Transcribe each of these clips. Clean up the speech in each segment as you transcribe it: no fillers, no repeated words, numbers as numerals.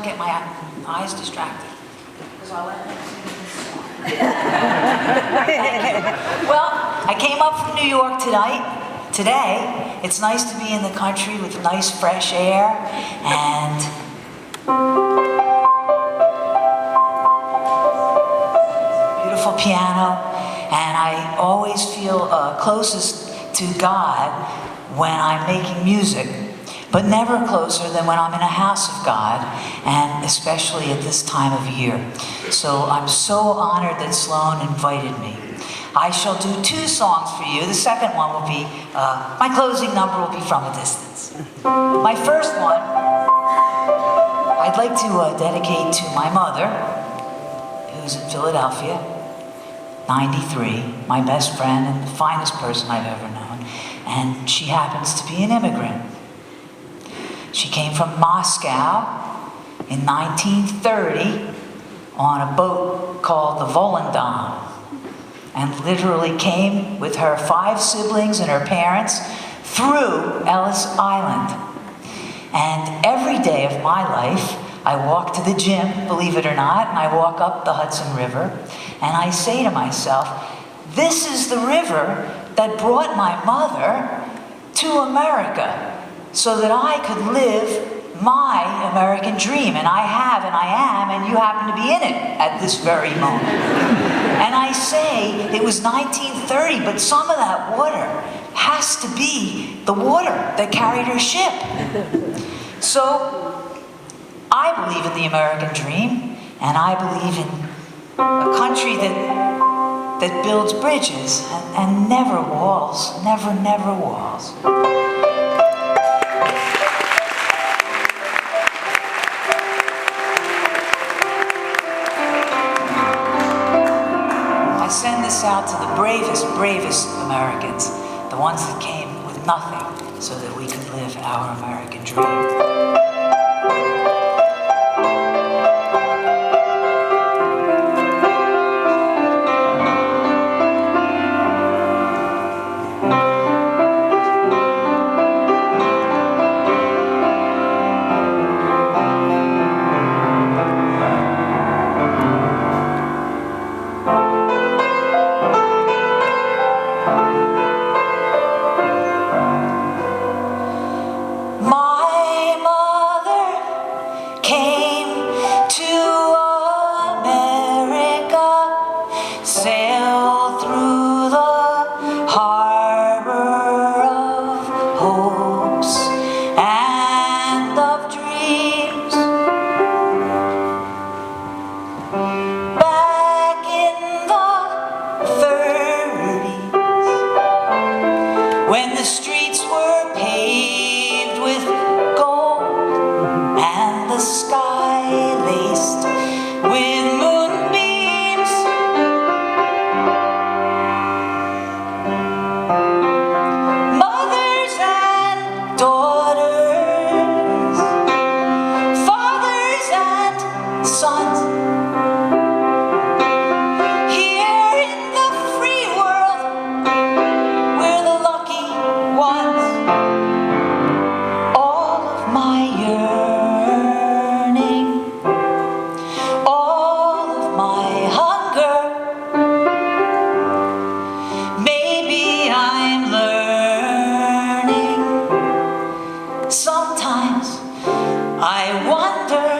don't get my eyes distracted. Because I'll let them sing this song. Well, I came up from New York today. It's nice to be in the country with nice fresh air and beautiful piano. And I always feel closest to God when I'm making music, but never closer than when I'm in a house of God, and especially at this time of year. So I'm so honored that Sloan invited me. I shall do 2 songs for you. The second one will be, my closing number will be From a Distance. My first one, I'd like to dedicate to my mother, who's in Philadelphia, 93, my best friend and the finest person I've ever known. And she happens to be an immigrant. She came from Moscow in 1930 on a boat called the Volendam, and literally came with her 5 siblings and her parents through Ellis Island. And every day of my life, I walk to the gym, believe it or not, and I walk up the Hudson River, and I say to myself, this is the river that brought my mother to America so that I could live my American dream. And I have, and I am, and you happen to be in it at this very moment. And I say it was 1930, but some of that water has to be the water that carried her ship. So I believe in the American dream, and I believe in a country that builds bridges and never walls, never walls. I send this out to the bravest Americans, the ones that came with nothing so that we could live our American dream. When the streets were paved with gold and the sky laced with moonbeams, mothers and daughters, fathers and sons, here in the free world, we're the lucky ones. All of my yearning, all of my hunger, maybe I'm learning. Sometimes I wonder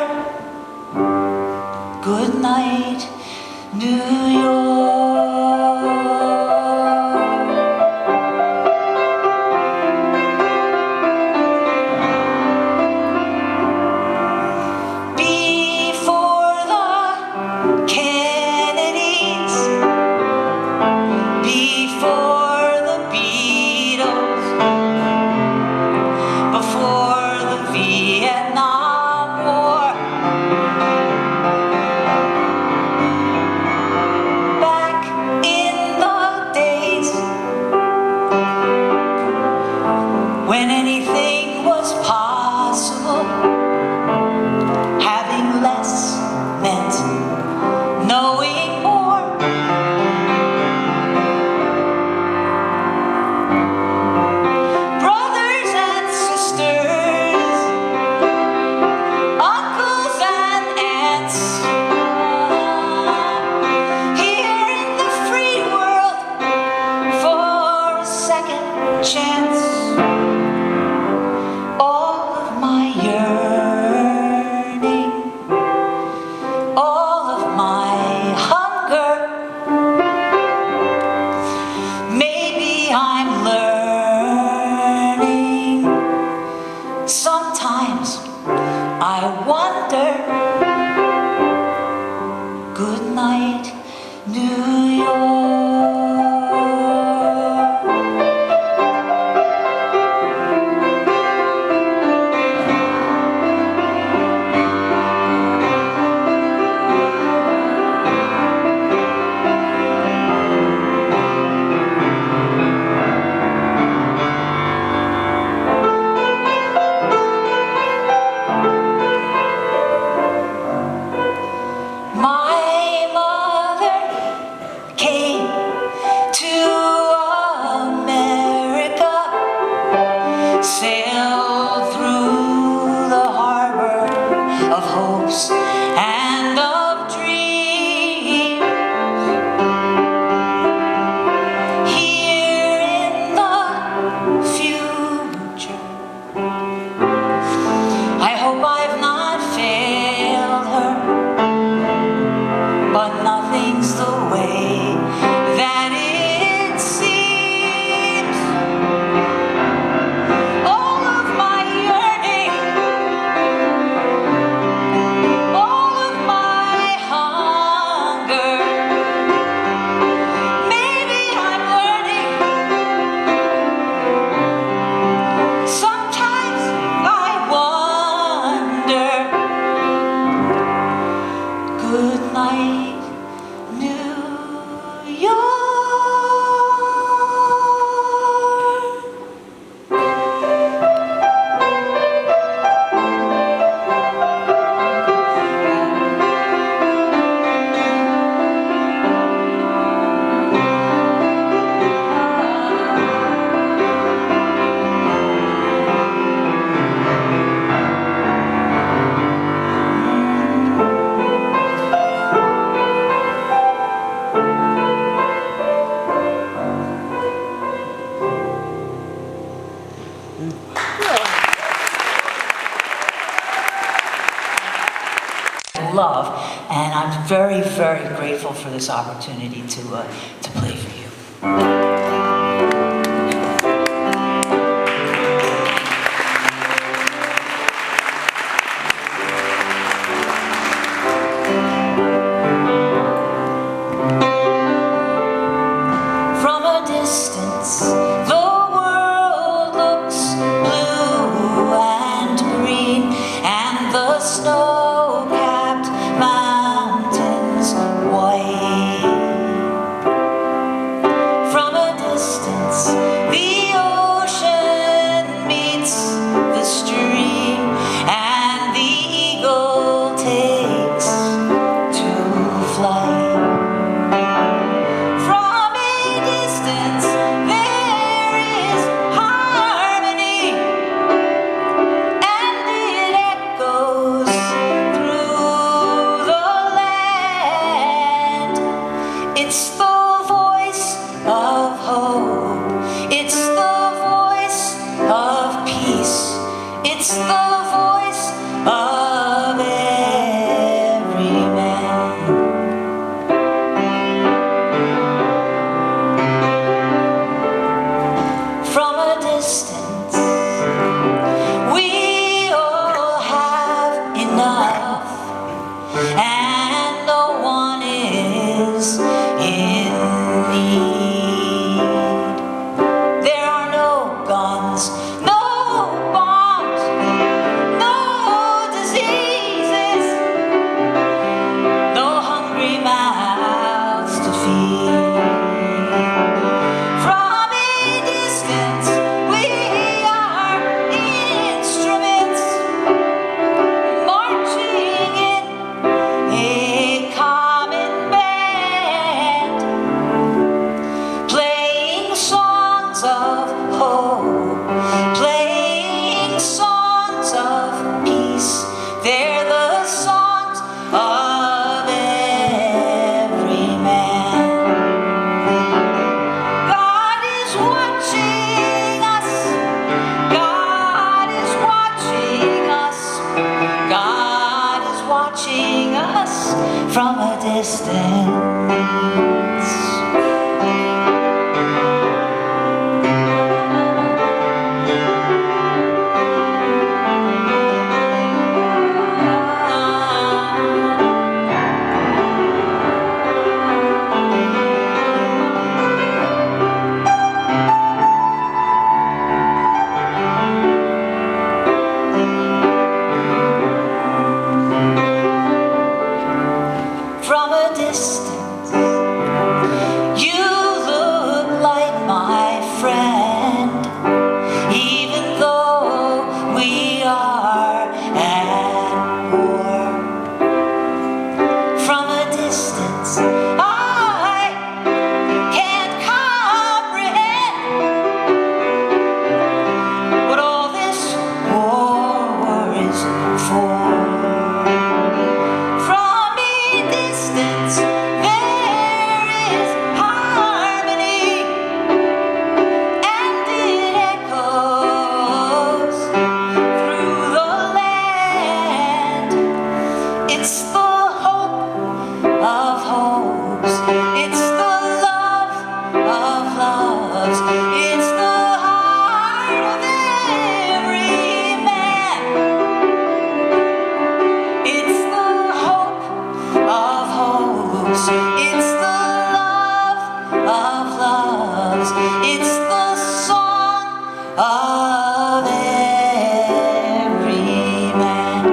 hopes and of dreams. Here in the future, I hope I've not failed her, but nothing's the way that it seems. All of my yearning, all of my hunger, maybe I'm learning. Sometimes I wonder. Good night, New York. Love, and I'm very, very grateful for this opportunity to play for you. From a distance, the world looks blue and green, and the snow-capped mountains white. From a distance, the ocean meets the stream, and the eagle takes to flight. From a distance, there is harmony, and it echoes through the land. It's the voice of hope. It's the voice of peace. It's the voice of every man. From a distance, we all have enough, and no one is in need. There are no guns, no bombs, no diseases, no hungry mouths to feed. From a distance, we are instruments marching in a common band, playing songs of hope, playing songs of peace. They're the songs of every man. God is watching us. God is watching us. God is watching us from a distance. From a distance, you look It's the hope of hopes. It's the love of loves. It's the heart of every man. It's the hope of hopes. It's the love of loves. It's the song of every man.